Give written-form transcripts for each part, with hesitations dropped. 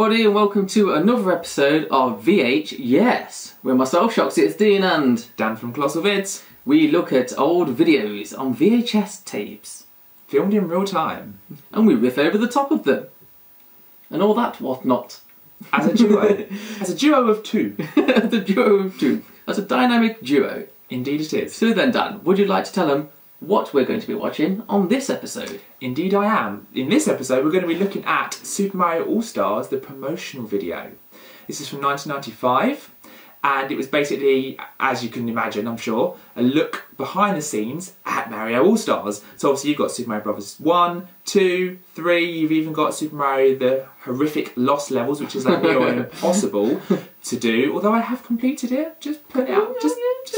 everybody, and welcome to another episode of VH Yes, where myself, Shoxy, it's Dean, and Dan from Colossal Vids. We look at old videos on VHS tapes, Filmed in real time. and we riff over the top of them, and all that whatnot. As a duo. As a duo of two. The duo of two. That's a dynamic duo. Indeed it is. So then, Dan, would you like to tell them what we're going to be watching on this episode? Indeed I am. In this episode we're going to be looking at Super Mario All-Stars, the promotional video. This is from 1995, and it was basically, as you can imagine, I'm sure, a look behind the scenes at Mario All-Stars. So obviously you've got Super Mario Bros. 1, 2, 3, you've even got Super Mario the horrific lost levels, which is like nearly impossible to do, although I have completed it. Just put it out. Just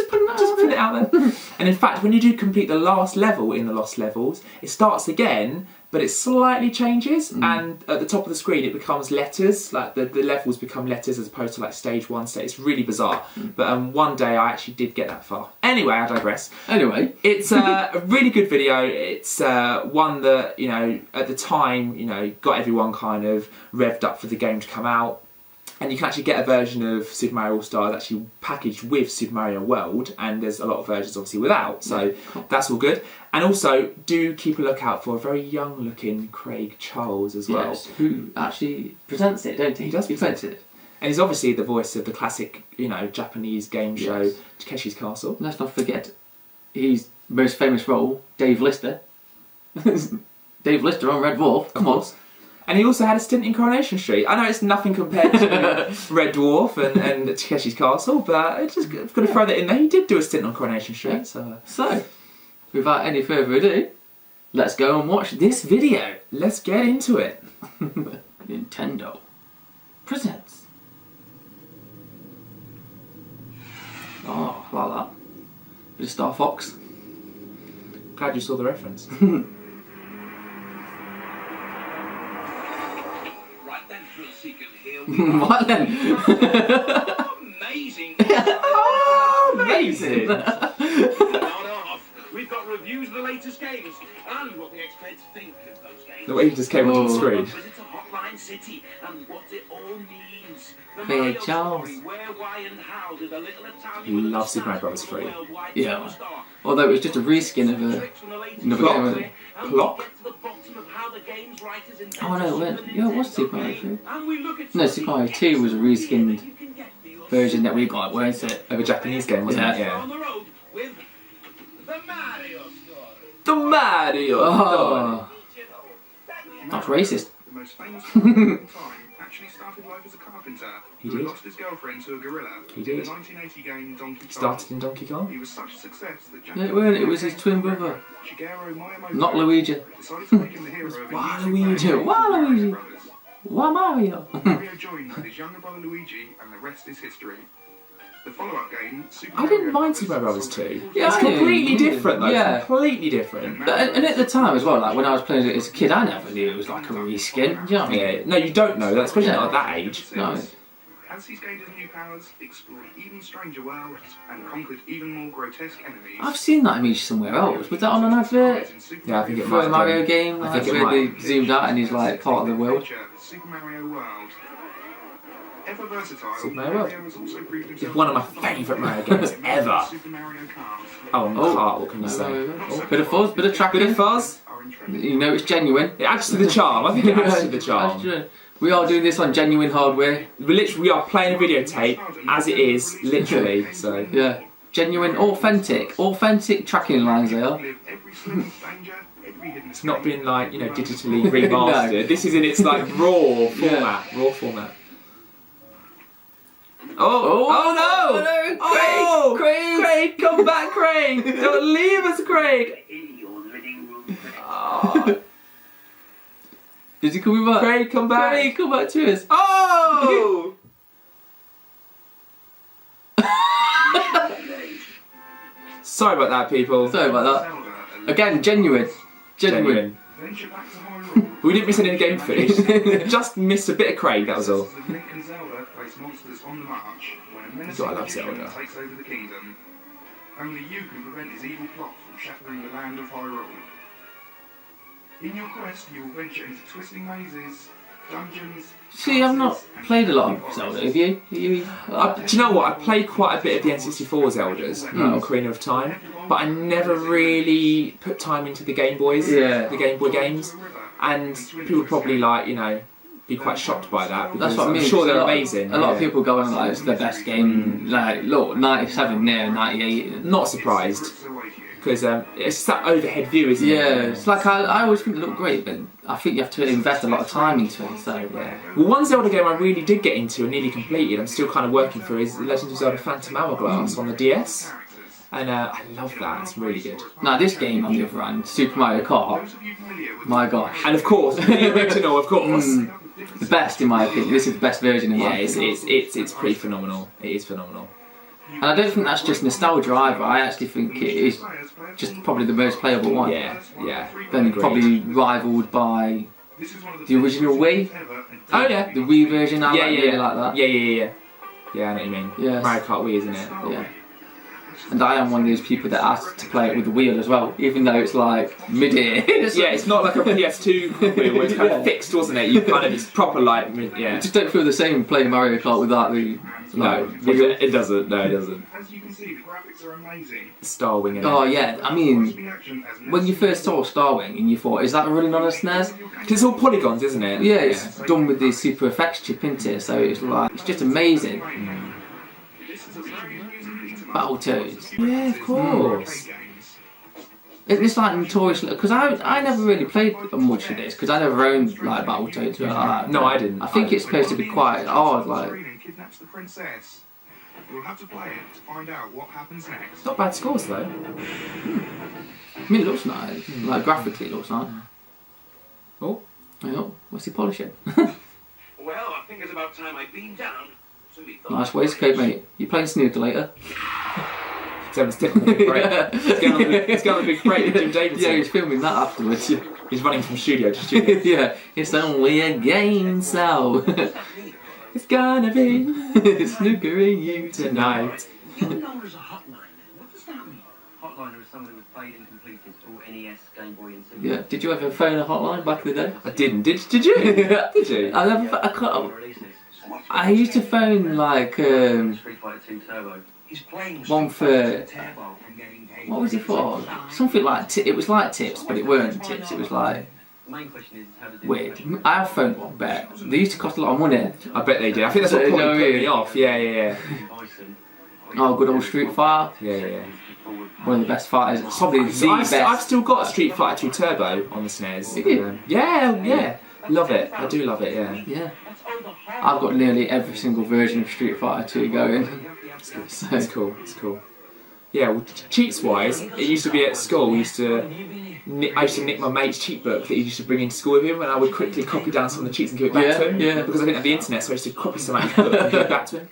put it out there. And in fact, when you do complete the last level in the Lost Levels, it starts again, but it slightly changes, and at the top of the screen it becomes letters, like the levels become letters as opposed to like stage 1 stage. It's really bizarre. But one day I actually did get that far. Anyway, I digress. Anyway, it's a really good video. It's one that, you know, at the time, you know, got everyone kind of revved up for the game to come out. And you can actually get a version of Super Mario All-Stars actually packaged with Super Mario World, and there's a lot of versions obviously without, so that's all good. And also, do keep a lookout for a very young-looking Craig Charles as well. yes, who actually presents it, don't he? He does present it. And he's obviously the voice of the classic, you know, Japanese game show, Yes. Takeshi's Castle. Let's not forget his most famous role, Dave Lister. Dave Lister on Red Dwarf, come on. And he also had a stint in Coronation Street. I know it's nothing compared to Red Dwarf and Takeshi's Castle, but I just got to throw that in there. He did do a stint on Coronation Street. Yeah. So, without any further ado, let's go and watch this video. Let's get into it. Nintendo presents. Oh, I like that. Bit of Star Fox. Glad you saw the reference. What then? Amazing! Oh, amazing! We've got reviews of the latest games and what the experts think of those games. The way he just came onto the screen. Visit to Hotline City and what it all means. The Craig Mario Charles. story, where, why, and how did a little Italian He woman loves Super Mario stand Bros. for the 3. worldwide Yeah. superstar? Although it was just a reskin of another game, wasn't it? Plop. Oh no, yeah, it was Super Mario 3. No, No, Super Mario 2 was a reskinned version that we got, weren't it? Of a Japanese game, wasn't it? Yeah. On the road with the Mario story. The Mario! Oh, that's racist. The most famous man of all time actually started life as a carpenter. He who did. lost his girlfriend to a gorilla. He did. In the 1980 game Donkey Kong. Started in Donkey Kong. He was such a success that Jack No, it weren't, it was his twin brother. Shigeru Miyamoto Not Luigi. decided to make him the hero of a Waluigi. YouTube Waluigi. Brothers. Why Mario? Mario joined with his younger brother Luigi, and the rest is history. The follow-up game, Super I didn't Mario mind Super Mario Bros. 2. Yeah, It's I did. completely different though. Yeah. Completely different. But, and at the time as well, like when I was playing it as a kid, I never knew it was like a reskin. Do you know what I mean? Yeah. No, you don't know that, especially Yeah. not at that age. No. As he's gained his new powers, explored even stranger worlds, and conquered even more grotesque enemies. I've seen that image somewhere else. Was that on an advert? Yeah, I think it For might a have Mario been. game, I like, think it where might. they zoomed out and he's like part of the world. Super Mario World. Ever versatile, Super Mario World. has also proved himself It's one of my favourite Mario games ever. Super Mario Kart. Oh, and Oh. Kart, what can you say? Oh, bit of fuzz, bit of tracking. Bit of fuzz. Are interesting. You know it's genuine. It adds to the charm. I think it adds to the charm. We are doing this on genuine hardware. We are playing a videotape as it is, literally. So Yeah. Genuine, authentic tracking lines they are. Live every slip, danger, every hidden it's not been like, you know, digitally remastered. No. This is in its like raw format. Yeah. Raw format. Oh no! Oh, Craig, come back, Craig! Don't leave us, Craig! In your living room. Oh, Is he coming back? Craig, come back! Craig, come back to us. Oh! Sorry about that, people. Sorry about that. Again, genuine. Genuine. Venture back to Hyrule. We didn't miss any game footage. Just missed a bit of Craig, that was all. As Link and Zelda face monsters on the march when a menacing God, I love magician Zelda. takes over the kingdom. Only you can prevent his evil plot from shattering the land of Hyrule. In your quest, you will venture into twisting mazes, dungeons. See, I've not played a lot of Zelda. Have you? Do you know what? I played quite a bit of the N64 Zeldas, like Ocarina of Time, but I never really put time into the Game Boys, the Game Boy games, and people probably be quite shocked by that because That's what I mean. I'm sure they're a lot, amazing. A lot of people go on like it's the best game. Like, look, 97 near 98. Not surprised because it's that overhead view, isn't it? Yeah, it's like I always think they look great, but I think you have to invest a lot of time into it. So Yeah. Well, one Zelda game I really did get into and nearly completed, I'm still kind of working through, is The Legend of Zelda Phantom Hourglass on the DS. And I love that, it's really good. now this game on the other hand, Super Mario Kart, my gosh, And of course, the original, of course. the best in my opinion. This is the best version in my Yeah, opinion. it's pretty phenomenal. It is phenomenal. And I don't think that's just nostalgia either. I actually think it is just probably the most playable one. Yeah. Then Agreed. probably rivaled by the original Wii. Oh yeah. The Wii version, I Yeah. really like that. Yeah, I know what you mean. Yeah. Mario Kart Wii, isn't it? Yeah. And I am one of those people that asked to play it with the wheel as well, even though it's like mid-ear. Yeah, it's not like a PS2 wheel where it's kind of fixed, wasn't it? It's proper like, yeah. Just don't feel the same playing Mario Kart without the No, wheel. it doesn't. No, it doesn't. As you can see, the graphics are amazing. Star Wing. Innit? Oh yeah, I mean, when you first saw Starwing and you thought, is that running on a SNES? It's all polygons, isn't it? Yeah, it's done with the Super Effects chip, isn't it? So it's like, it's just amazing. Battletoads. Yeah, of course. It's like notorious, because I never really played much of this, because I never owned like Battletoads or like that. No, I didn't. I think it's supposed to be quite hard, like. Kidnaps the princess. You'll have to play it to find out what happens next. Not bad scores though. I mean, it looks nice. Like graphically, it looks nice. Oh. Oh, what's he polishing? Well, I think it's about time I beamed down to meet the Nice waistcoat, mate. You playing snooker later? He's having a stick on the big break. He's going on a big break with Jim Davidson. Yeah, he's filming that afterwards. He's running from studio to studio. Yeah, it's only a game, so It's gonna be snookering you tonight. You're known as a hotline. What does that mean? Hotliner is someone who was played and completed all NES, Game Boy and Super. Yeah, did you ever phone a hotline back in the day? I didn't. Did you? Did you? I used to phone like Street Fighter 2 Turbo. He's playing one for Turbo from getting paid. what was it for? Something like it was like tips, but it weren't tips. It was like The main question is how to do weird. I have phoned one, but they used to cost a lot of money. I bet they did. I think that's what You know probably what I put mean? me off. Yeah. Bison. Oh, good old Street Fighter, Yeah. one of the best fighters, probably the I've best. still got a Street Fighter 2 Turbo on the SNES. Did you? Yeah. Love it. I do love it. Yeah. Yeah, I've got nearly every single version of Street Fighter 2 going. So, It's cool. Yeah, well, cheats wise, it used to be at school. I used to nick my mate's cheat book that he used to bring into school with him, and I would quickly copy down some of the cheats and give it back to him. Yeah. Because I didn't have the internet, so I used to copy some out of his book and give it back to him.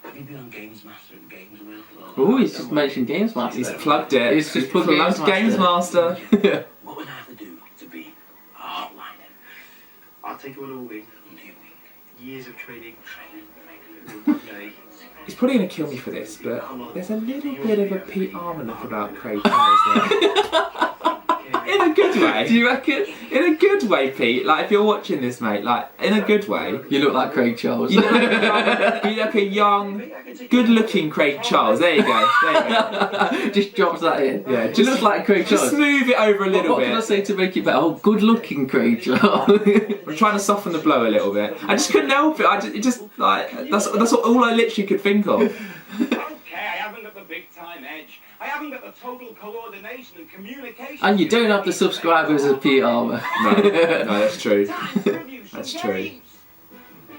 Have you been on Games Master and Games Wheel? oh, he's just mentioned Games Master. He's plugged it. He's just plugged Games Master. What would I have to do to be a hotliner? I'll take it all a week. What do you think? Years of training. Training. Okay. He's probably going to kill me for this, but there's a little bit of a Pete Armour look about Craig Charles there. In a good way. Do you reckon? In a good way, Pete. Like, if you're watching this, mate, like, in a good way. You look like Craig Charles. You look a young, good-looking Craig Charles. There you go. Just drops that in. Yeah, You look like Craig Just Charles. smooth it over a little What can I bit. say to make it better? Oh, good looking Craig Charles. I'm trying to soften the blow a little bit. I just couldn't help it. It just like that's all I literally could think of. Okay, I haven't got the big time edge. I haven't got the total coordination and communication. And you don't have the subscribers of Pete Armour. No, that's true. That's true.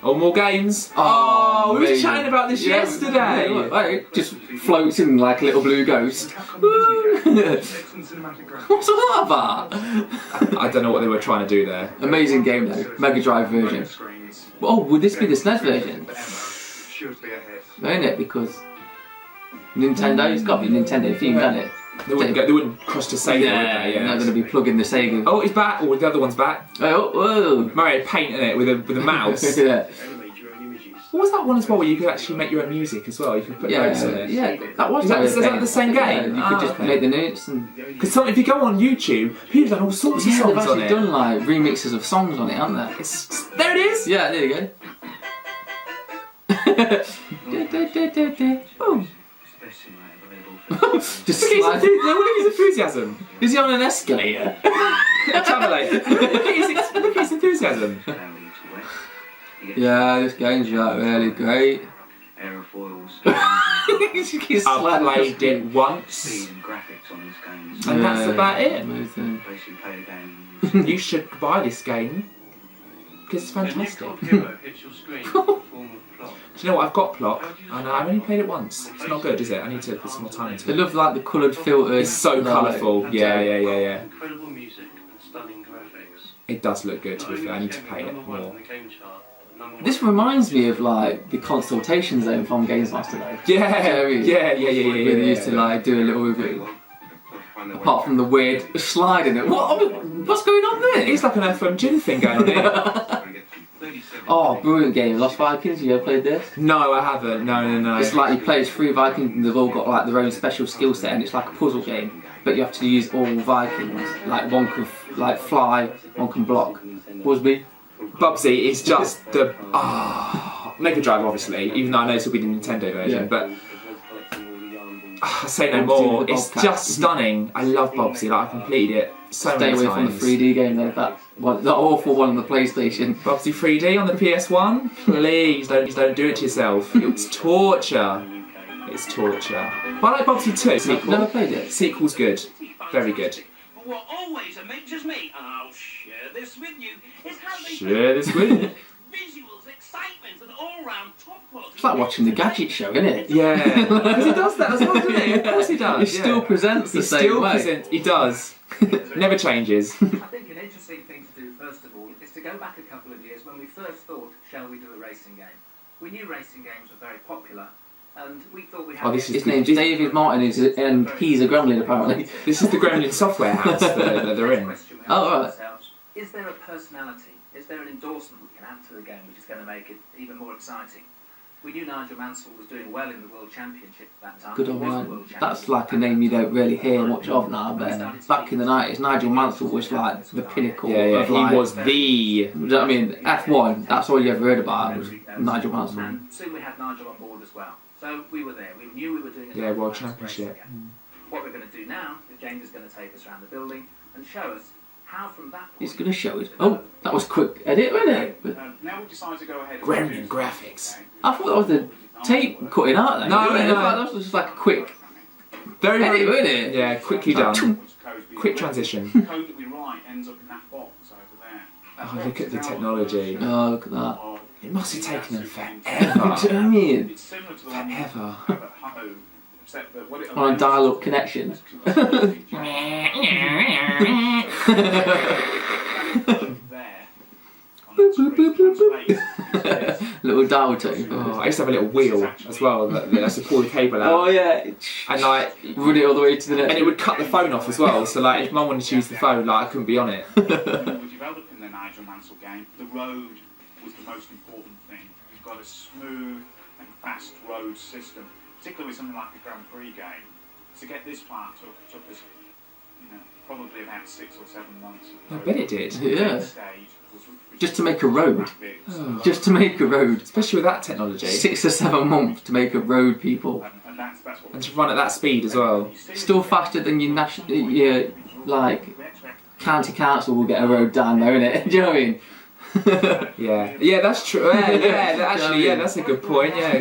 Oh, more games. Oh, we were amazing. chatting about this yesterday. Yeah, right, just floats in like a little blue ghost. What's all that about? I don't know what they were trying to do there. Amazing game though, Mega Drive version. Oh, would this be the SNES version? Should be a hit. Ain't it? Because Nintendo, it's got to be Nintendo themed, hasn't it? They wouldn't cross to Sega, would they? They're not going to be plugging the Sega. Oh, he's back. Oh, the other one's back. Oh, whoa. Mario painting it with a mouse. Yeah. Animate your own images. What was that one as well where you could actually make your own music as well? You could put notes on it. Yeah, that was Is that game. the same game? Yeah, you could just make the notes and. Because if you go on YouTube, people have done all sorts of Yeah, songs they've on actually it. done like remixes of songs on it, haven't they? There it is. Yeah, there you go. Boom. Just Look slide. at his enthusiasm. Is he on an escalator? Travelling. Look at his enthusiasm. Yeah, this game's like really great. Aerofoils. He's I've sliding played across it once, Speed and graphics on this game. and that's about it. Amazing. Basically play the game. You should buy this game because it's fantastic. Hero hits your screen in the form of plot. Do you know what? I've got Plot, and I've only played it once. It's not good, is it? I need to put some more time into They it. love like the coloured filters. It's so like- colourful. Yeah. Incredible music and stunning graphics. It does look good. To be fair, I need to play it more. On the game chart, number one. This reminds me of like the consultation zone from Games Master though. Yeah. Where they used to like do a little review. Apart from the weird sliding it. What's going on there? It's like an FM Gin thing going on here. Oh, brilliant game. Lost Vikings, you ever played this? No, I haven't. No. It's like you play as 3 Vikings and they've all got like their own special skill set and it's like a puzzle game. But you have to use all Vikings. Like one can like fly, one can block. Busby. Bubsy is just the Mega Drive, obviously. Even though I know this will be the Nintendo version, Yeah. but I say no Bobsy more. the It's Bobcat. just stunning. I love Bubsy. Like I completed it so Stay many away from the times. 3D game though. That one, the awful one on the PlayStation. Bubsy 3D on the PS1. Please don't do it to yourself. It's torture. It's torture. But I like Bubsy 2. Sequel. Never played it. Sequel's good. Very good. But what always amazes me, and I'll share this with you, is how they Share this with you. visuals, excitement, and all-round top quality. It's like watching the Gadget Show, isn't it? Yeah. Because he does that as well, doesn't he? Of course he does. He still presents the He same still way. presents. He does. Never changes. I think an interesting thing to do, first of all, is to go back a couple of years when we first thought, shall we do a racing game? We knew racing games were very popular, and we thought we had... Oh, this is His name's David Martin, and he's a gremlin apparently. This is the Gremlin software house that they're in. Oh, right. Is there a personality? Is there an endorsement we can add to the game which is going to make it even more exciting? We knew Nigel Mansell was doing well in the World Championship at that time. Good He old was a man. world champion. That's like a name you don't really hear much of now, but back in the 90s, Nigel Mansell was like the pinnacle Yeah, of like... he was the. You know what I mean? F1, that's all you ever heard about was Nigel Mansell. And soon we had Nigel on board as well. So we were there. We knew we were doing a Yeah, World racing Championship. game. What we're going to do now is James is going to take us around the building and show us how from that point... He's going to show us... Oh, that was quick edit, wasn't it? But Now we've decided to go ahead. Gremlin graphics. I thought that was the tape cutting out then. No, wasn't it? no. That was just like a quick Very, edit, very. wasn't it? Yeah, quickly done. Quick transition. The code that we write ends up in that box over there. Oh, look at the technology. Oh, look at that. It must have taken them Do you forever. know what I mean? It's similar to the one you Forever. have at home, except that what it On a dial-up connection. there on that screen translates. Little dial tone. Oh, I used to have a little wheel as well that I used to pull the cable out. Oh yeah. And like, Run it all the way to the next. and it would cut the phone off as well. So like, if Mum wanted to use the phone, like I couldn't be on it. When we were developing the Nigel Mansell game, the road was the most important thing. You've got a smooth and fast road system, particularly with something like the Grand Prix game. To get this far took us, probably about 6 or 7 months. I bet it did. Yeah. Stage was Just to make a road. graphics, Oh. Just to make a road. Especially with that technology. 6 or 7 months to make a road, people. and that's what. And to run at that speed as well. Still faster than your national, your like county council will get a road down there, innit? Do you know what I mean? Yeah. Yeah, that's true. Yeah, that's a good point. Yeah.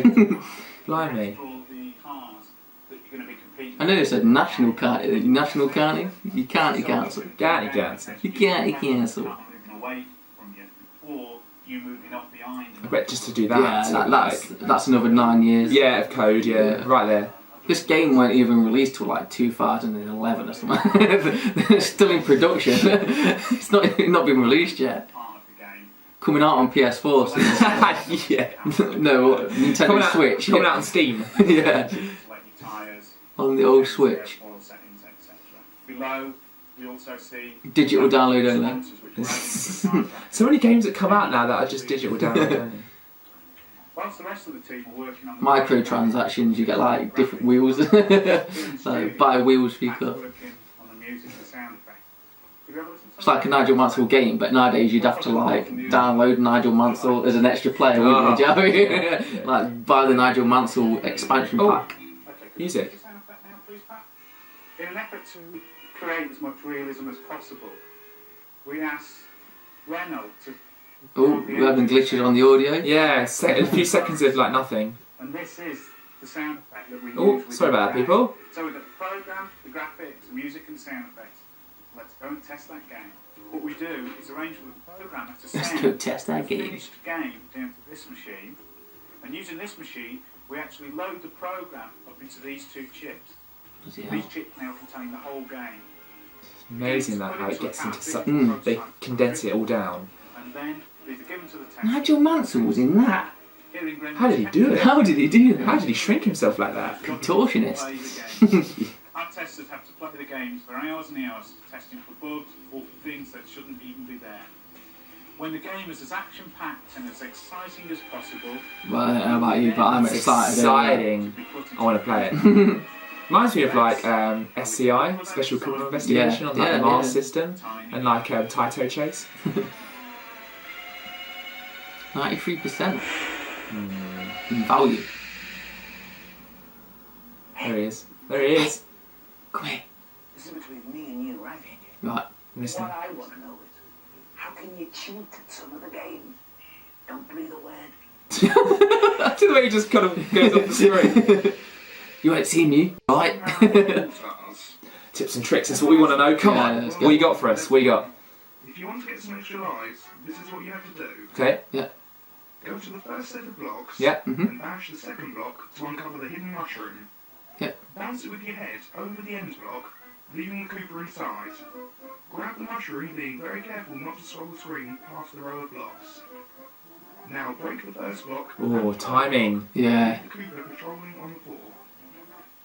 Blimey. The cars that you're going to be competing I know they said national county, national county, you county council. County council. You county council. moving away from you, or you moving up behind. I bet just to do that. Yeah, that's another 9 years. Yeah, of code. Yeah, right there. This game weren't even released till like 2011 or something. It's still in production. It's not been released yet. Part of the game. Coming out on PS4 soon. Yeah. No, Nintendo Switch. Coming out on Steam. Yeah, Select your tyres. on the old Switch. Oil settings, etc. Below, we also see Digital download only. So many games that come out now that are just digital download only. Whilst the rest of the team are working on the Microtransactions, you get like different wheels. So buy wheels for your car. working on the music and sound effects. Have you ever listened to It's like a Nigel Mansell game, but nowadays you'd have to like download Nigel Mansell as an extra player, wouldn't you, Joey? Like buy the Nigel Mansell expansion pack. Music. Sound effect now, please, Pat? In an effort to create as much realism as possible, we asked Renault to. Oh, we're having glitches on the audio. Yeah, a few seconds of like nothing. And this is the sound effect that we Oh, use. sorry about that, people. So we've got the program, the graphics, the music and sound effects. Let's go and test that game. What we do is arrange for the programmer to Let's send go test that the game. finished game down to this machine. And using this machine, we actually load the program up into these two chips. Bloody hell. These chips now contain the whole game. It's amazing that how it gets into such. Mm. They condense it all down. And then these are given to the test. Nigel Mansell was in that. Here in Greenwich, How did he do it? How did he do How that? did he shrink himself like that? Contortionist. Play the games. Our testers have to play the games for hours and hours, testing for bugs or for things that shouldn't even be there. When the game is as action-packed and as exciting as possible, Well, I don't know about you, but I'm It's excited. exciting. I want to play it. Reminds me of like SCI, Special Criminal Investigation, on like the Mars system, and like Taito Chase. 93% in value. There he is. There he is. Come here. This is between me and you, right? Right. Listen. What I want to know is, how can you cheat at some of the games? Don't breathe a word. I see the way he just kind of goes off the screen. You ain't seen me, right? Tips and tricks, that's what we want to know. Come Yeah, on. let's What go. you got for us? What you got? If you want to get some extra lives, this is what you have to do. Okay. Go to the first set of blocks Yeah. and bash the second block to uncover the hidden mushroom. Yeah. Bounce it with your head over the end block, leaving the Cooper inside. Grab the mushroom, being very careful not to scroll the screen past the row of blocks. Now break the first block. Oh, timing. Yeah. Leave the Cooper patrolling on the floor.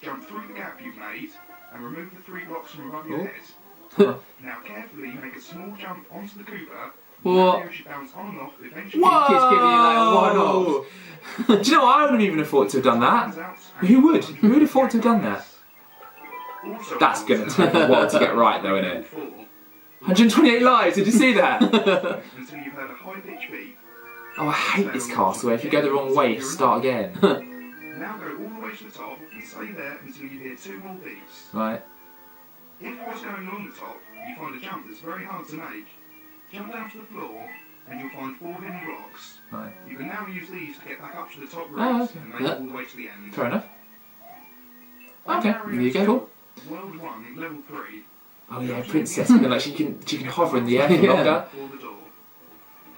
Jump through the gap you've made and remove the 3 blocks from above your Oh. head. Now carefully make a small jump onto the Cooper. What? Now you bounce on and off eventually. Whoa! Kids giving you like Whoa! Do you know what? I wouldn't even have thought to have done that. Who would? Who would have thought to have done that? That's going to take a while to get right, though, isn't it? 128 lives, did you see that? Until you've heard a high pitch beep. Oh, I hate this castle where if you go the wrong way, you have to start again. Now go all the way to the top and stay there until you hear 2 more beeps. Right. If whilst going along the top, you find a jump that's very hard to make, jump down to the floor and you'll find 4 hidden blocks. Right. You can now use these to get back up to the top Oh, route okay. and make Yeah. it all the way to the end. Fair enough. On Okay, Mario there you go. 2, World 1, Level 3. Oh yeah, Princess. And like she can hover in the air for Yeah. longer. Before the door.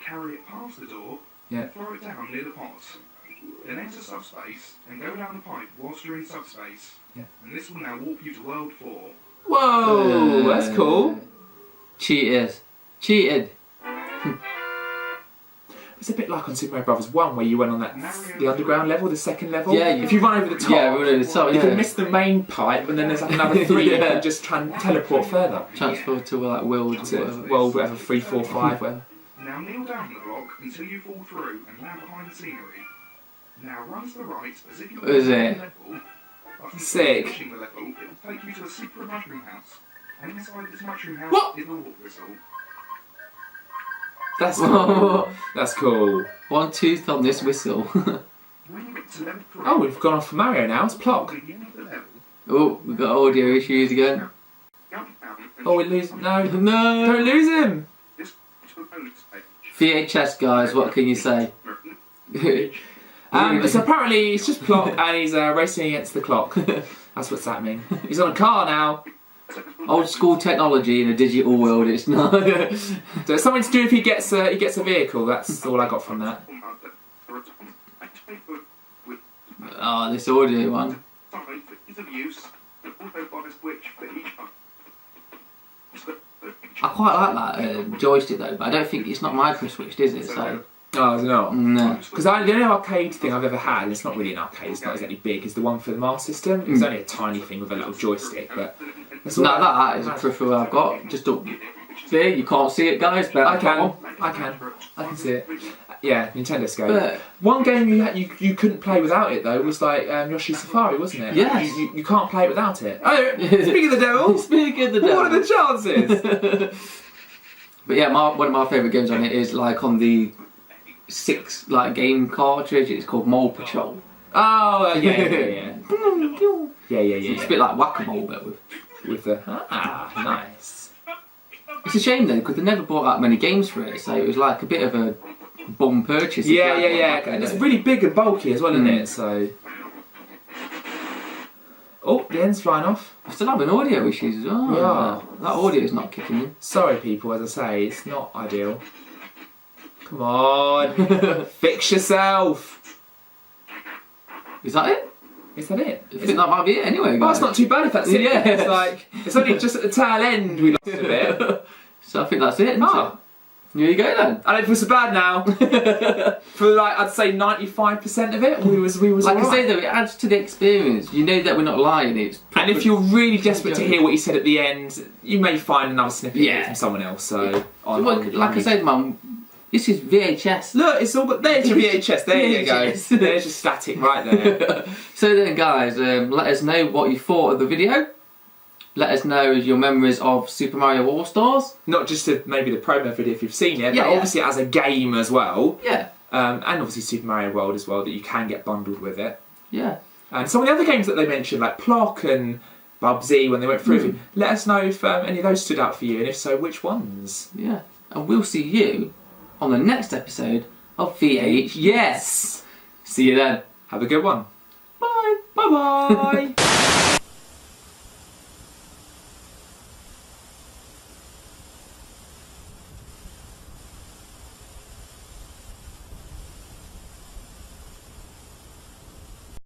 Carry it past the door Yeah. and throw it down near the pot. Then enter subspace and go down the pipe whilst you're in subspace. Yeah. And this will now warp you to World 4. Whoa, that's cool. Cheaters. Cheated. It's a bit like on Super Mario Brothers 1 where you went on that the underground level, the second level. Yeah, If you run over the top, Yeah, run over the top, you yeah. can miss the main pipe, and then there's like another 3 Yeah. you can just try and teleport further. Transfer to like world. To, Whatever. well, whatever, 3, 4, 5, whatever. Now kneel down the block until you fall through and land behind the scenery. Now run to the right as if you're Is on it? the level. After Sick. finishing the level, it will take you to a secret mushroom house. And inside this mushroom house What? is the warp whistle. That's cool. That's cool. One tooth on this whistle. When you get to level 3, Oh, we've gone off for Mario now. It's Plock. at the beginning of the level, Oh, we've got audio issues again. jump down and Oh, we lose. No. No. Don't lose him. this to opponent's page. VHS guys, what can you say? So apparently it's just Plock and he's racing against the clock. That's what's happening. He's on a car now. Old school technology in a digital world, it's not. So it's something to do if he gets a vehicle. That's all I got from that. Oh, this audio one. Sorry, for ease of use, the auto buy switch for each one. I quite like that joystick though, but I don't think it's not micro switched, is it? So Oh, it's not. no. Because the only arcade thing I've ever had, and it's not really an arcade, it's not exactly big, is the one for the Mars system. It was only a tiny thing with a little joystick, but that's all No, I- that is a peripheral I've got. Just up there, you can't see it, guys, but I can see it. Yeah, Nintendo Scope. But- One game you couldn't play without it though was like Yoshi's Safari, wasn't it? Yes. You can't play it without it. Oh, speaking of the devil, Speaking of the devil. what are the chances? But yeah, one of my favourite games on it is like on the 6 game cartridge. It's called Mole Patrol. Oh, yeah. It's a bit like Whack-A-Mole, but With the nice. it's a shame though because they never bought that many games for it, so it was like a bit of a bum purchase. if you had one back in And the it's day. really big and bulky as well, isn't it? So. Oh, the end's flying off. I still having audio issues as well. Yeah. That audio is not kicking in. Sorry, people. As I say, it's not ideal. Come on, fix yourself. Is that it? Is that it? I think that might be it anyway, Oh, guys. it's not too bad if that's it. Yeah. It's like it's only just at the tail end we lost a bit. So I think that's it, isn't Oh. it? There you go then. I don't feel so bad now. For like I'd say 95% of it, we was Like I alright. say though, it adds to the experience. You know that we're not lying. It's And if you're really desperate to hear what he said at the end, you may find another snippet Yeah. from someone else. So, like I said, Mum, this is VHS. look, it's all got there's your VHS. There you go. VHS. There's your static right there. So then, guys, let us know what you thought of the video. Let us know your memories of Super Mario All Stars. Not just maybe the promo video if you've seen it, Yeah, but yeah. obviously as a game as well. Yeah, And obviously Super Mario World as well, that you can get bundled with it. yeah. And some of the other games that they mentioned, like Plock and Bubsy, when they went through, let us know if any of those stood out for you, and if so, which ones. Yeah. And we'll see you on the next episode of VH. Yes. See you then. Have a good one. Bye. Bye-bye.